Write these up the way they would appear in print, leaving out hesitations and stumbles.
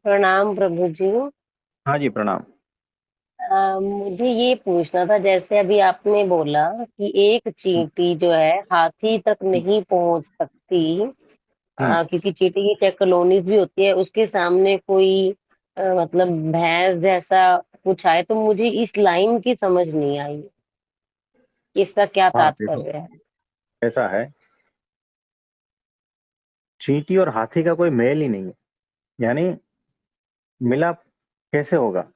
प्रणाम प्रभु जी। हाँ जी, प्रणाम। मुझे ये पूछना था, जैसे अभी आपने बोला कि एक हम्म। चींटी जो है हाथी तक नहीं पहुंच सकती, हम्म। क्योंकि चींटी की चेक कॉलोनीज भी होती है, उसके सामने कोई मतलब भैंस जैसा कुछ आए, तो मुझे इस लाइन की समझ नहीं आई कि इसका क्या हाँ, देखो, तात्पर्य है। ऐसा है। चींटी और हाथी का कोई मेल ही नहीं है। यानी मिलाप कैसे होगा?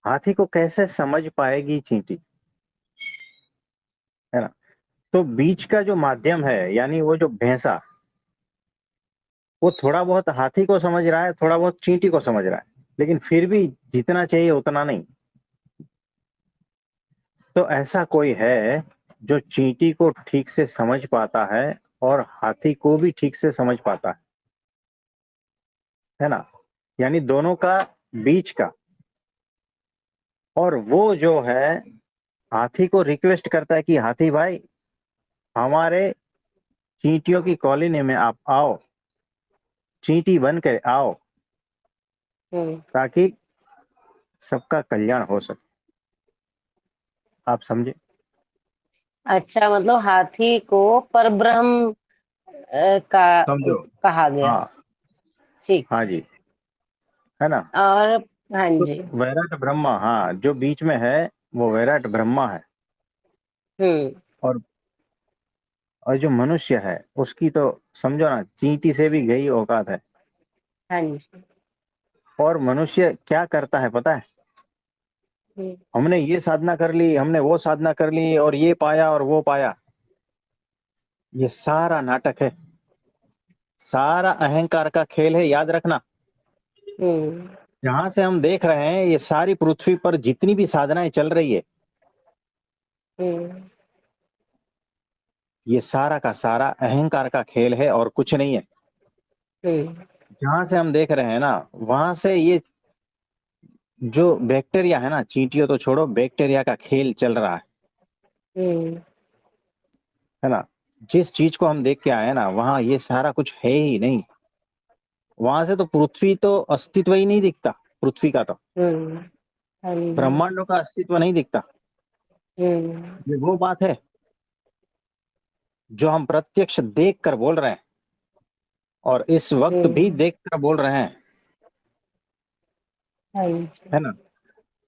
हाथी को कैसे समझ पाएगी चींटी? है ना? तो बीच का जो माध्यम है, यानी वो जो भैंसा, वो थोड़ा बहुत हाथी को समझ रहा है, थोड़ा बहुत चींटी को समझ रहा है, लेकिन फिर भी जितना चाहिए उतना नहीं। तो ऐसा कोई है जो चींटी को ठीक से समझ पाता है और हाथी को भी ठीक से समझ पाता है ना? यानी दोनों का बीच का। और वो जो है हाथी को रिक्वेस्ट करता है कि हाथी भाई, हमारे चींटियों की कॉलोनी में आप आओ, चींटी बन के आओ, हम्म। ताकि सबका कल्याण हो सके। आप समझे? अच्छा, मतलब हाथी को परब्रह्म का समझो। कहा गया। हाँ। ठीक। हाँ जी। है ना? और हाँ तो जी। वैराट ब्रह्मा, हाँ, जो बीच में है वो वैराट ब्रह्मा है। हम्म। और जो मनुष्य है उसकी तो समझो ना, चींटी से भी गई औकात है। हाँ जी। और मनुष्य क्या करता है पता है? हम्म। हमने ये साधना कर ली, हमने वो साधना कर ली, और ये पाया और वो पाया। ये सारा नाटक है, सारा अहंकार का खेल है, याद रखना। हम्म। जहां से हम देख रहे हैं ये सारी पृथ्वी पर जितनी भी साधनाएं चल रही है, हम्म। ये सारा का सारा अहंकार का खेल है और कुछ नहीं है। हम्म। जहां से हम देख रहे हैं ना, वहां से ये जो बैक्टीरिया है ना, चींटियों तो छोड़ो, बैक्टीरिया का खेल चल रहा हम्म। है ना? जिस चीज को हम देख के आए हैं ना, वहां ये सारा कुछ है ही नहीं। वहां से तो पृथ्वी तो अस्तित्व ही नहीं दिखता, पृथ्वी का तो हम्म। हाँ जी। ब्रह्मांडों का अस्तित्व नहीं दिखता। हम्म। ये वो बात है जो हम प्रत्यक्ष देख कर बोल रहे हैं, और इस वक्त भी हम्म। देख कर बोल रहे हैं। हाँ जी। है ना?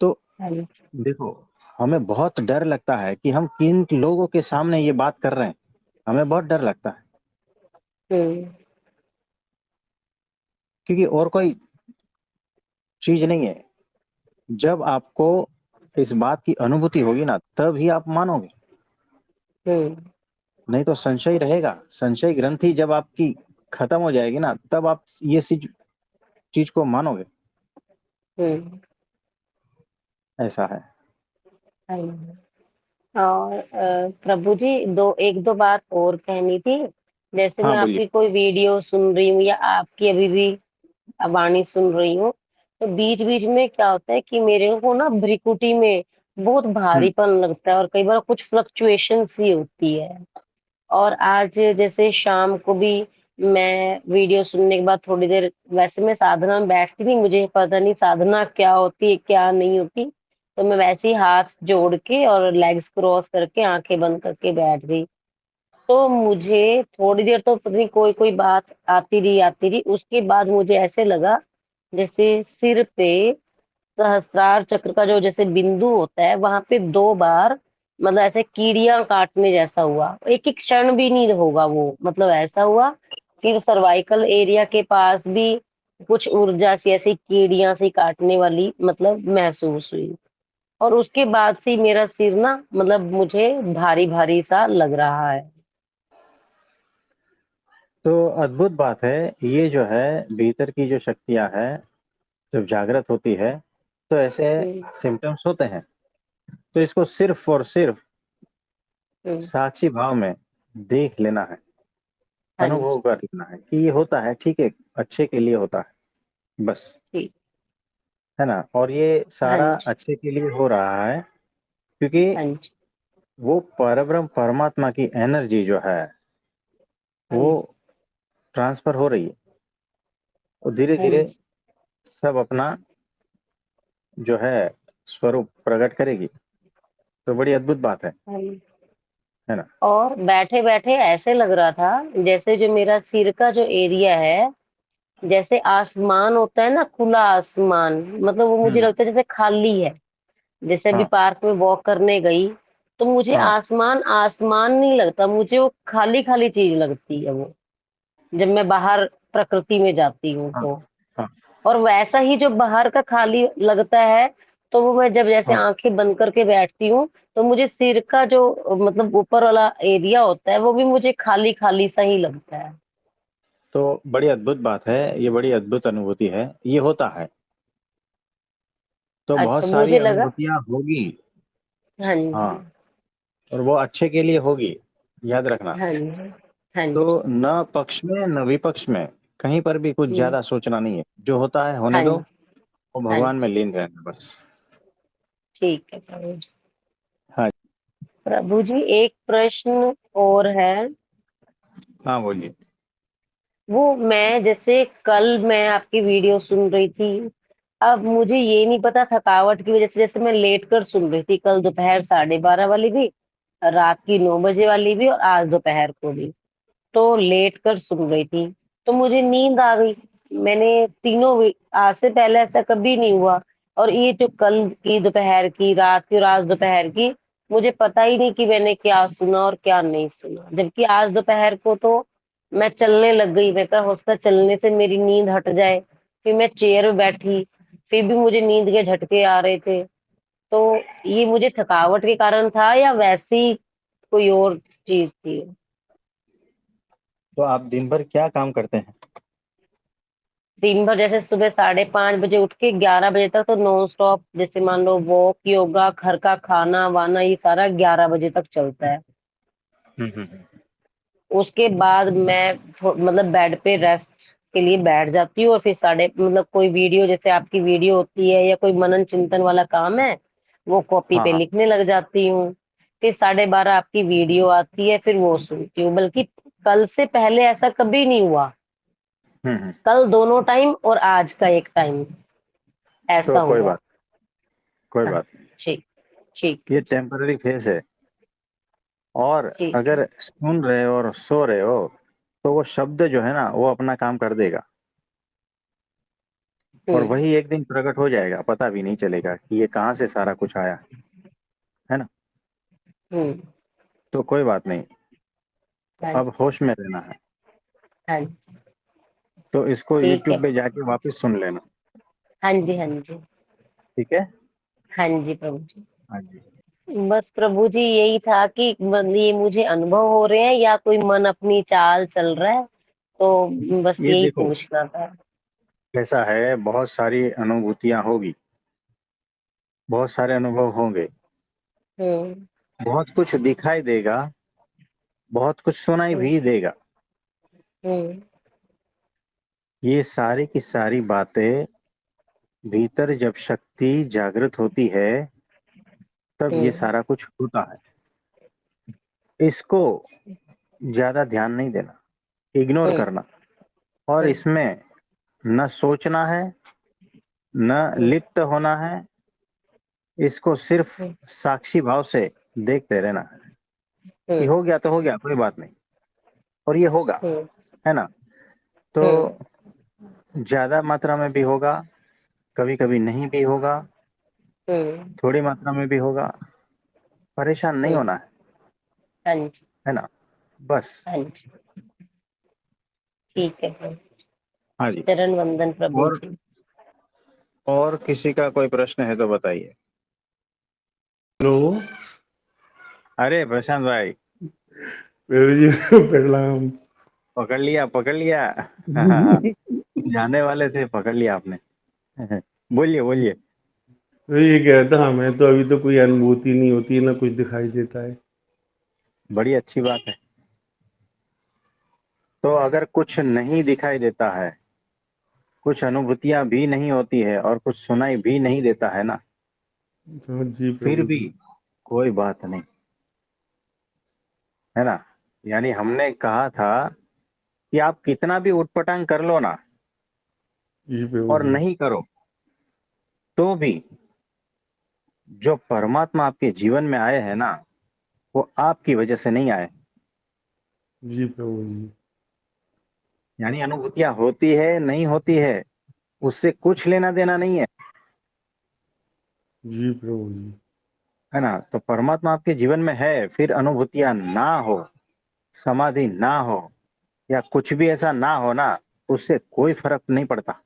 तो हाँ जी। देखो, हमें बहुत डर लगता है कि हम किन लोगों के सामने ये बात कर रहे हैं। हमें बहुत डर लगता है, हम्म। क्योंकि और कोई चीज नहीं है। जब आपको इस बात की अनुभूति होगी ना, तब ही आप मानोगे। हम्म। नहीं तो संशय रहेगा। संशय ग्रंथि जब आपकी खत्म हो जाएगी ना, तब आप ये चीज को मानोगे। हम्म। ऐसा है। हाँ जी। और प्रभु जी, एक दो बात और कहनी थी। जैसे हाँ, मैं बोलिए। आपकी कोई वीडियो सुन रही हूँ या आपकी अभी भी वाणी सुन रही हूँ, तो बीच बीच में क्या होता है कि मेरे को ना भ्रिकुटी में बहुत हम्म। भारीपन लगता है, और कई बार कुछ फ्लक्चुएशन सी होती है। और आज जैसे शाम को भी मैं वीडियो सुनने के बाद थोड़ी देर, वैसे मैं साधना में बैठती नहीं, मुझे पता नहीं साधना क्या होती है क्या नहीं होती, तो मैं वैसे ही हाथ जोड़ के और लेग्स क्रॉस करके आंखें बंद करके बैठ गई। तो मुझे थोड़ी देर तो पता नहीं कोई कोई बात आती रही, उसके बाद मुझे ऐसे लगा जैसे सिर पे सहस्त्रार चक्र का जो जैसे बिंदु होता है, वहां पे दो बार मतलब ऐसे कीड़ियां काटने जैसा हुआ, एक एक क्षण भी नहीं होगा वो, मतलब ऐसा हुआ। फिर सर्वाइकल एरिया के पास भी कुछ ऊर्जा सी ऐसी कीड़ियां सी काटने वाली मतलब महसूस हुई। और उसके बाद से ही मेरा सिर ना मतलब मुझे भारी भारी सा लग रहा है। तो अद्भुत बात है। ये जो है भीतर की जो शक्तियां है, जब जागृत होती है तो ऐसे हम्म। सिम्टम्स होते हैं। तो इसको सिर्फ और सिर्फ हम्म। साक्षी भाव में देख लेना है, हाँ अनुभव जी। कर लेना है कि ये होता है, ठीक है, अच्छे के लिए होता है, बस। ठीक। है ना? और ये हाँ सारा जी। अच्छे के लिए हो रहा है, क्योंकि हाँ जी। वो परब्रह्म परमात्मा की एनर्जी जो है हाँ वो जी। ट्रांसफर हो रही है। वो धीरे हाँ धीरे जी। सब अपना जो है स्वरूप प्रकट करेगी। तो बड़ी अद्भुत बात हाँ जी। है ना। और बैठे बैठे ऐसे लग रहा था जैसे जो मेरा सिर का जो एरिया है, जैसे आसमान होता है ना, खुला आसमान, मतलब वो मुझे हम्म। लगता है जैसे खाली है। जैसे अभी हाँ पार्क में वॉक करने गई, तो मुझे हाँ आसमान आसमान नहीं लगता, मुझे वो खाली खाली चीज लगती है वो, जब मैं बाहर प्रकृति में जाती हूँ हाँ तो। हाँ और वैसा ही जो बाहर का खाली लगता है, तो वो मैं जब जैसे हाँ। आंखें बंद करके बैठती हूँ, तो मुझे सिर का जो मतलब ऊपर वाला एरिया होता है, वो भी मुझे खाली खाली सा ही लगता है। तो बड़ी अद्भुत बात है, ये बड़ी अद्भुत अनुभूति है, ये होता है। तो बहुत अच्छा, सारी मुझे लगा। अनुभूतियां होगी। हाँ जी। हाँ, और वो अच्छे के लिए होगी, याद रखना। हाँ जी। हाँ तो जी। न पक्ष में न विपक्ष में कहीं पर भी कुछ हम्म। ज्यादा सोचना नहीं है, जो होता है होने हाँ दो। जी। वो हाँ भगवान में जी। लीन रहना बस। ठीक है प्रभु जी। हाँ। प्रभु जी, एक प्रश्न और है। हाँ बोलिए। वो मैं जैसे कल मैं आपकी वीडियो सुन रही थी, अब मुझे ये नहीं पता थकावट की वजह से, जैसे मैं लेट कर सुन रही थी कल दोपहर 12:30 वाली भी, रात की 9 बजे वाली भी, और आज दोपहर को भी, तो लेट कर सुन रही थी, तो मुझे नींद आ गई। मैंने आज से पहले ऐसा कभी नहीं हुआ। और ये जो कल की दोपहर की, रात की और आज दोपहर की, मुझे पता ही नहीं कि मैंने क्या सुना और क्या नहीं सुना। जबकि आज दोपहर को तो मैं चलने लग गई, मैं कहा हो सकता है चलने से मेरी नींद हट जाए। फिर मैं चेयर में बैठी, फिर भी मुझे नींद के झटके आ रहे थे। तो ये मुझे थकावट के कारण था या वैसी कोई और चीज थी? तो आप दिन भर क्या काम करते हैं? दिन भर जैसे सुबह 5:30 बजे उठ के 11 बजे तक तो नॉन स्टॉप, जैसे मान लो वॉक, योगा, घर का खाना वाना, ये सारा 11 बजे तक चलता है। हम्म। उसके बाद मैं मतलब बेड पे रेस्ट के लिए बैठ जाती हूँ, और फिर मतलब कोई वीडियो, जैसे आपकी वीडियो होती है या कोई मनन चिंतन वाला काम है, वो कॉपी हाँ पे हाँ। लिखने लग जाती हूँ। फिर 12:30 आपकी वीडियो आती है, फिर वो सुनती हूँ। बल्कि कल से पहले ऐसा कभी नहीं हुआ। हम्म। कल दोनों टाइम और आज का एक टाइम तो ऐसा कोई हुआ। बात, कोई हाँ, बात नहीं। ठीक। ठीक है ये जी। टेम्पररी फेस है। और ठीक है। अगर सुन रहे हो और सो रहे हो, तो वो शब्द जो है ना वो अपना काम कर देगा। और हम्म। वही एक दिन प्रकट हो जाएगा, पता भी नहीं चलेगा कि ये कहाँ से सारा कुछ आया, है ना। हम्म। तो कोई बात नहीं। तो हाँ। अब होश में रहना है। हाँ। तो इसको ठीक है यूट्यूब पे प्रभु। जाके वापस सुन लेना। हाँ जी। हाँ जी। ठीक है। हाँ जी प्रभु जी। हाँ जी। बस प्रभु जी, यही था कि ये मुझे अनुभव हो रहे हैं या कोई मन अपनी चाल चल रहा है, तो बस ये यही देखो, पूछना था। कैसा है, बहुत सारी अनुभूतियां होगी, बहुत सारे अनुभव होंगे, हम्म। बहुत कुछ दिखाई देगा, बहुत कुछ सुनाई हम्म। भी देगा। हम्म। ये सारी की सारी बातें, भीतर जब शक्ति जागृत होती है तब ये हम्म। सारा कुछ होता है। इसको ज्यादा ध्यान नहीं देना, इग्नोर हम्म। करना। और हम्म। इसमें न सोचना है, न हम्म। लिप्त होना है। इसको सिर्फ हम्म। साक्षी भाव से देखते रहना है कि हम्म। हो गया तो हो गया, कोई बात नहीं। और ये होगा, हम्म। है ना। तो हम्म। ज्यादा मात्रा में भी होगा, कभी कभी नहीं भी होगा, हम्म। थोड़ी मात्रा में भी होगा। परेशान नहीं हम्म। होना हाँ जी। है ना। बस। हाँ जी। ठीक है प्रभु। हाँ जी। चरण वंदन प्रभु और जी। और किसी का कोई प्रश्न है तो बताइए। हेलो। अरे प्रशांत भाई, मेरे जी प्रणाम। पकड़ लिया पकड़ लिया। हाँ, जाने वाले थे, पकड़ लिया आपने। बोलिए बोलिए। मैं ये कह रहा था, हमें तो अभी तो कोई अनुभूति नहीं होती है, ना कुछ दिखाई देता है। बड़ी अच्छी बात है। तो अगर कुछ नहीं दिखाई देता है, कुछ अनुभूतियां भी नहीं होती है और कुछ सुनाई भी नहीं देता है ना, हाँ जी फिर प्रभु भी जी। कोई बात नहीं, है ना। यानी हमने कहा था कि आप कितना भी उटपटांग कर लो ना, जी प्रभु और जी। नहीं करो तो भी जो परमात्मा आपके जीवन में आए हैं ना, वो आपकी वजह से नहीं आए। जी प्रभु जी। यानी अनुभूतियां होती है नहीं होती है, उससे कुछ लेना देना नहीं है। जी प्रभु जी। है ना? तो परमात्मा आपके जीवन में है, फिर अनुभूतियां ना हो, समाधि ना हो, या कुछ भी ऐसा ना हो ना, उससे कोई फर्क नहीं पड़ता।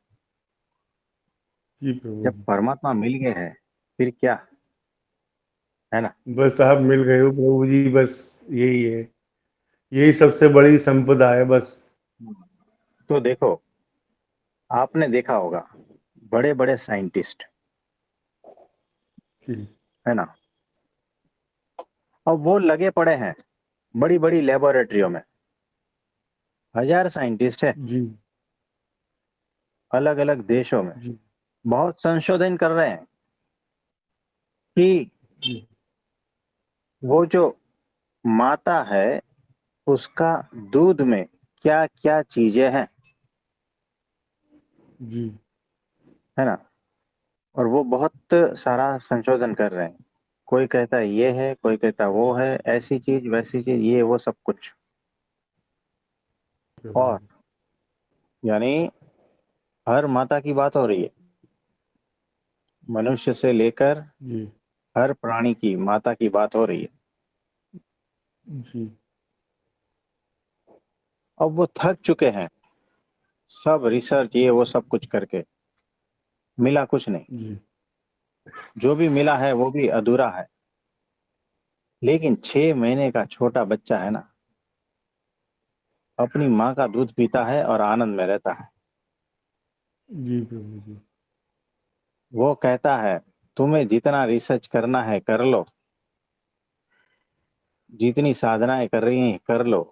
जी प्रभु जब जी। परमात्मा मिल गए हैं, फिर क्या? है ना? बस आप मिल गए हो प्रभु जी, बस यही है, यही सबसे बड़ी संपदा है बस। तो देखो, आपने देखा होगा बड़े बड़े साइंटिस्ट, जी। है ना, अब वो लगे पड़े हैं बड़ी बड़ी लेबोरेटरियों में। हजार साइंटिस्ट है जी। अलग अलग देशों में, जी। बहुत संशोधन कर रहे हैं कि जी। वो जो माता है उसका दूध में क्या क्या चीजें हैं। जी। है ना? और वो बहुत सारा संशोधन कर रहे हैं। कोई कहता है ये है, कोई कहता है वो है, ऐसी चीज वैसी चीज, ये वो सब कुछ। प्रभु और जी। यानी हर माता की बात हो रही है, मनुष्य से लेकर जी। हर प्राणी की माता की बात हो रही है। जी। अब वो थक चुके हैं, सब रिसर्च ये वो सब कुछ करके मिला कुछ नहीं। जी। जो भी मिला है वो भी अधूरा है। लेकिन 6 महीने का छोटा बच्चा है ना, अपनी माँ का दूध पीता है और आनंद में रहता है। जी प्रभु जी। वो कहता है तुम्हें जितना रिसर्च करना है कर लो, जितनी साधनाएं कर रही हैं कर लो,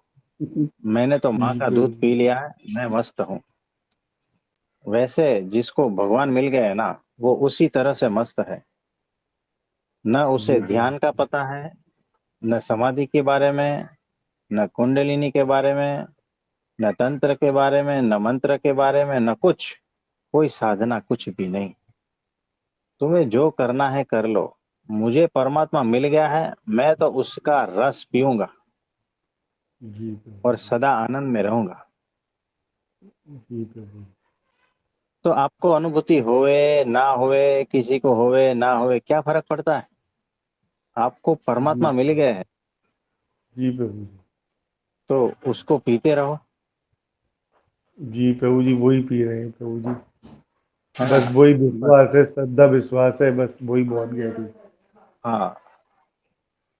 मैंने तो माँ जी का प्रभु दूध जी। पी लिया है, मैं मस्त हूँ। वैसे जिसको भगवान मिल गए ना, वो उसी तरह से मस्त है। न उसे जी प्रभु। ध्यान का पता है, न समाधि के बारे में, न कुंडलिनी के बारे में, न तंत्र के बारे में, न मंत्र के बारे में, न कुछ। कोई साधना कुछ भी नहीं। तुम्हें जो करना है कर लो, मुझे परमात्मा मिल गया है, मैं तो उसका रस पीऊंगा जी प्रभु और जी। सदा आनंद में रहूंगा। जी प्रभु। तो आपको अनुभूति होवे ना होवे, किसी को होवे ना होवे, क्या फर्क पड़ता है? आपको जी। परमात्मा मिल गए है, जी प्रभु जी। तो उसको पीते रहो। जी प्रभु जी, वही पी रहे हैं प्रभु जी। है ना? बस वही बस। विश्वास है, श्रद्धा विश्वास है, बस वही बहुत गहरी। हाँ,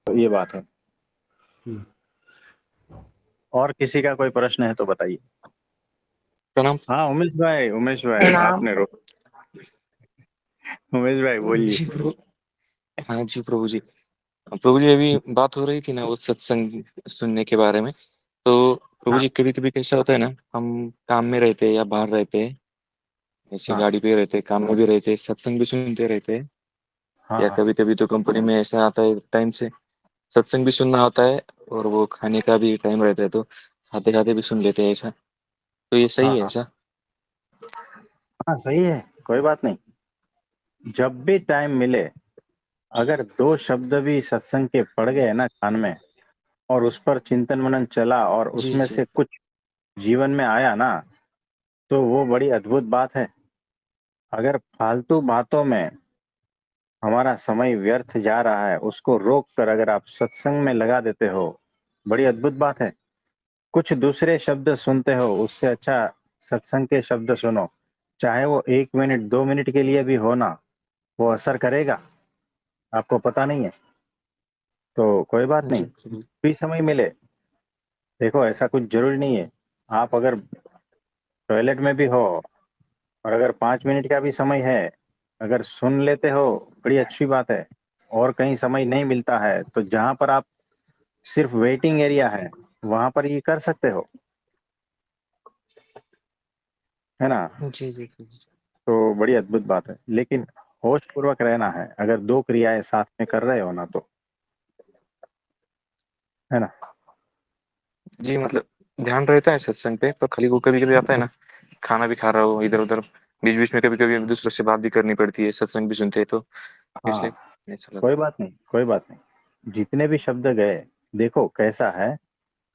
तो ये बात है। जी। और किसी का कोई प्रश्न है तो बताइए। प्रणाम। हाँ, उमेश भाई प्रणाम। आपने उमेश भाई बोलिए। जी प्रभु। हाँ जी प्रभु जी। प्रभु जी, अभी बात हो रही थी ना वो सत्संग सुनने के बारे में। तो प्रभु हाँ जी, कभी कभी कैसा होता है ना, हम काम में रहते हैं या बाहर रहते हैं, ऐसे हाँ गाड़ी पे रहते हैं, काम में भी रहते हैं, सत्संग भी सुनते रहते हैं। हाँ या हाँ कभी कभी तो कंपनी में ऐसा आता है टाइम से सत्संग भी सुनना होता है, और वो खाने का भी टाइम रहता है, तो खाते खाते भी सुन लेते हैं ऐसा। तो ये हाँ सही है हाँ ऐसा? हाँ, सही है, कोई बात नहीं। जब भी टाइम मिले, अगर दो शब्द भी सत्संग के पड़ गए ना कान में, और उस पर चिंतन मनन चला और जी उसमें जी। से कुछ जीवन में आया ना, तो वो बड़ी अद्भुत बात है। अगर फालतू बातों में हमारा समय व्यर्थ जा रहा है, उसको रोक कर अगर आप सत्संग में लगा देते हो, बड़ी अद्भुत बात है। कुछ दूसरे शब्द सुनते हो, उससे अच्छा सत्संग के शब्द सुनो। चाहे वो 1 मिनट 2 मिनट के लिए भी हो ना, वो असर करेगा, आपको पता नहीं है। तो कोई बात जी नहीं, प्रभु। भी समय मिले। देखो, ऐसा कुछ जरूरी नहीं है। आप अगर टॉयलेट में भी हो और अगर 5 मिनट का भी समय है, अगर सुन लेते हो, बड़ी अच्छी बात है। और कहीं समय नहीं मिलता है तो जहां पर आप सिर्फ वेटिंग एरिया है, वहां पर ये कर सकते हो। है ना? जी जी प्रभु जी। तो बड़ी अद्भुत बात है, लेकिन होश पूर्वक रहना है। अगर दो क्रियाएं साथ में कर रहे हो ना, तो है ना? जी, मतलब ध्यान रहता है सत्संग पे, तो खाली वो कभी कभी आता है ना, खाना भी खा रहा हो इधर उधर, बीच बीच में कभी कभी दूसरों से बात भी करनी पड़ती है, सत्संग भी सुनते हैं तो इसलिए हाँ, ऐसा लगता कोई बात नहीं, कोई बात नहीं। जितने भी शब्द गए, देखो कैसा है,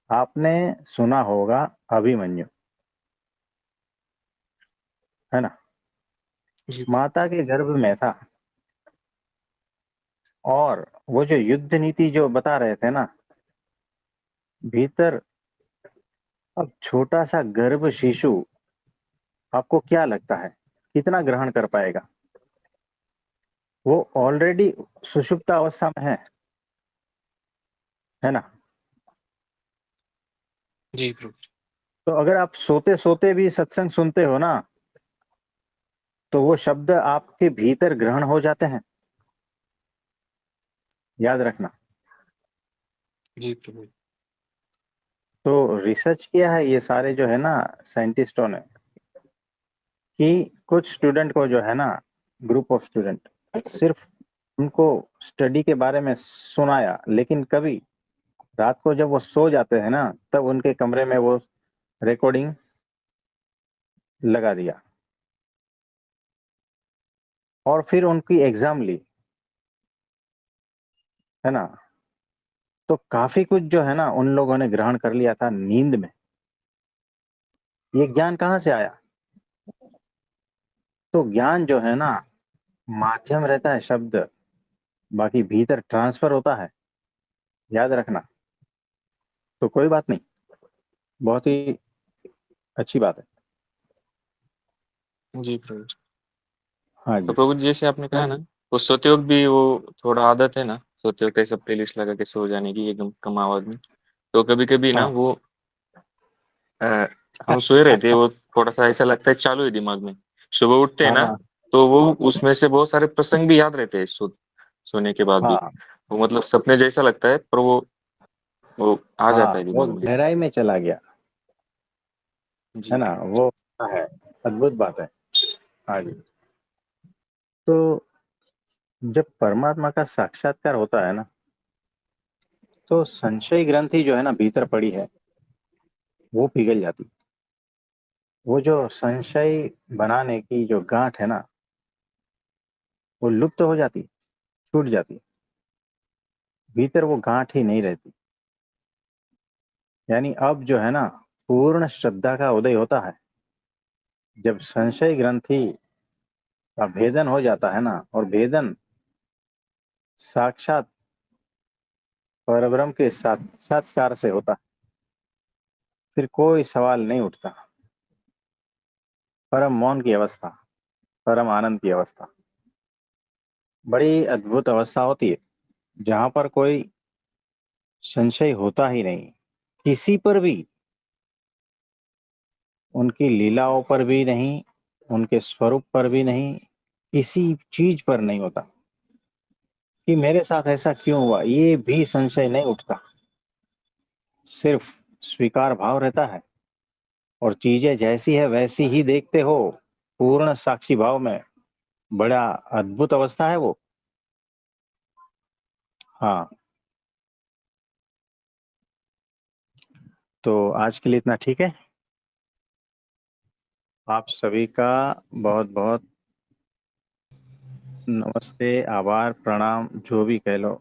आपने सुना होगा अभिमन्यु, है ना? है। जी माता के गर्भ में था, और वो जो युद्ध नीति जो बता रहे थे ना, भीतर, अब छोटा सा गर्भ शिशु, आपको क्या लगता है कितना ग्रहण कर पाएगा? वो ऑलरेडी सुषुप्त अवस्था में है ना? जी प्रभु। तो अगर आप सोते सोते भी सत्संग सुनते हो ना, तो वो शब्द आपके भीतर ग्रहण हो जाते हैं, याद रखना। जी प्रभु। तो रिसर्च किया है ये सारे जो है ना साइंटिस्टों ने, कि कुछ स्टूडेंट को जो है ना, ग्रुप ऑफ स्टूडेंट, सिर्फ उनको स्टडी के बारे में सुनाया, लेकिन कभी रात को जब वो सो जाते हैं ना, तब उनके कमरे में वो रिकॉर्डिंग लगा दिया, और फिर उनकी एग्जाम ली, है ना? तो काफी कुछ जो है ना उन लोगों ने ग्रहण कर लिया था नींद में। ये ज्ञान कहाँ से आया? तो ज्ञान जो है ना, माध्यम रहता है शब्द, बाकी भीतर ट्रांसफर होता है, याद रखना। तो कोई बात नहीं, बहुत ही अच्छी बात है। जी प्रभु। हाँ तो जी। प्रभु जी जैसे आपने कहा ना, वो सोते वक्त भी वो थोड़ा आदत है ना, सोते वक्त ऐसा प्लेलिस्ट लगा के सो जाने की एकदम कम आवाज में, तो कभी कभी ना हाँ वो अ, हम सोए रहते हैं, वो थोड़ा सा ऐसा लगता है चालू है दिमाग में। सुबह उठते हैं ना, हाँ तो वो उसमें से बहुत सारे प्रसंग भी याद रहते हैं सोने के बाद भी। हाँ वो मतलब सपने जैसा लगता है, पर वो आ हाँ, जाता है वो दिमाग में। गहराई में चला गया, है जी ना? प्रभु। वो है, अद्भुत बात है। हाँ जी। तो जब परमात्मा का साक्षात्कार होता है ना, तो संशय ग्रंथि जो है ना भीतर पड़ी है, वो पिघल जाती। वो जो संशय बनाने की जो गांठ है ना, वो लुप्त हो जाती, छूट जाती, भीतर वो गांठ ही नहीं रहती। यानी अब जो है ना, पूर्ण श्रद्धा का उदय होता है, जब संशय ग्रंथि का भेदन हो जाता है ना, और भेदन साक्षात परब्रह्म के साक्षात्कार से होता है, फिर कोई सवाल नहीं उठता। परम मौन की अवस्था, परम आनंद की अवस्था, बड़ी अद्भुत अवस्था होती है, जहां पर कोई संशय होता ही नहीं, किसी पर भी, उनकी लीलाओं पर भी नहीं, उनके स्वरूप पर भी नहीं, किसी चीज पर नहीं होता कि मेरे साथ ऐसा क्यों हुआ, ये भी संशय नहीं उठता। सिर्फ स्वीकार भाव रहता है, और चीजें जैसी है वैसी ही देखते हो, पूर्ण साक्षी भाव में। बड़ा अद्भुत अवस्था है वो। हाँ, तो आज के लिए इतना ठीक है। आप सभी का बहुत बहुत नमस्ते, आभार, प्रणाम, जो भी कह लो।